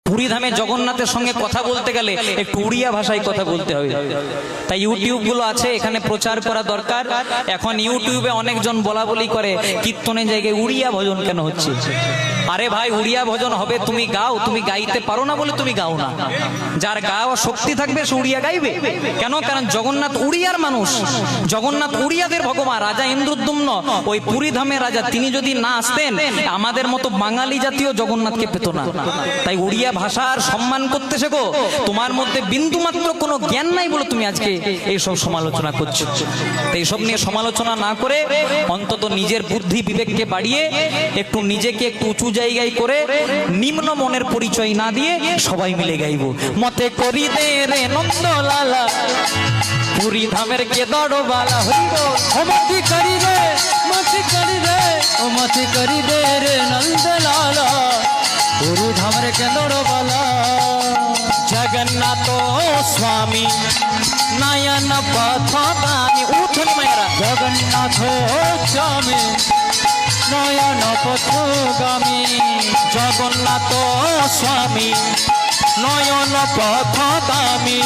পুরী ধামে জগন্নাথের সঙ্গে কথা বলতে গেলে একটু উড়িয়া ভাষায় কথা বলতে হবে। তাই ইউটিউব গুলো আছে, এখানে প্রচার করা দরকার। এখন ইউটিউবে অনেকজন বলা বলি করে কীর্তনের জায়গায় উড়িয়া ভজন কেন হচ্ছে। আরে ভাই, উড়িয়া ভজন হবে তুমি গাও, তুমি গাইতে পারো না বলে তুমি গাও না। যার গাওয়া শক্তি থাকবে সে উড়িয়া গাইবে কেন? কারণ জগন্নাথ উড়িয়ার মানুষ, জগন্নাথ উড়িয়াদের ভগবান। রাজা ইন্দ্রদ্যুম্ন ওই পুরী ধামের রাজা, তিনি যদি না আসতেন আমাদের মতো বাঙালি জাতীয় জগন্নাথকে পেত না। তাই উড়িয়া ভাষার সম্মান করতে শেখো। তোমার মধ্যে বিন্দু মাত্র কোনো জ্ঞান নাই বলে তুমি আজকে এইসব সমালোচনা করছো। এইসব নিয়ে সমালোচনা না করে অন্তত নিজের বুদ্ধি বিবেককে বাড়িয়ে একটু নিজেকে একটু উঁচু জায়গায় করে নিম্ন মনের পরিচয় না দিয়ে সবাই মিলে গাইব। মতে করি দে রে নন্দলালা পুরী ধামের কে দড়বালা হইব। ও মতি করি রে, মতি করি রে, ও মতি করি দে রে নন্দলালা পুরী ধামের কেন্দ্রবালা। জগন্নাথ স্বামী নয়ন পথগামী। উঠুন মায়েরা। জগন্নাথ স্বামী নয়ন পথগামী। জগন্নাথ স্বামী নয়ন পথগামী।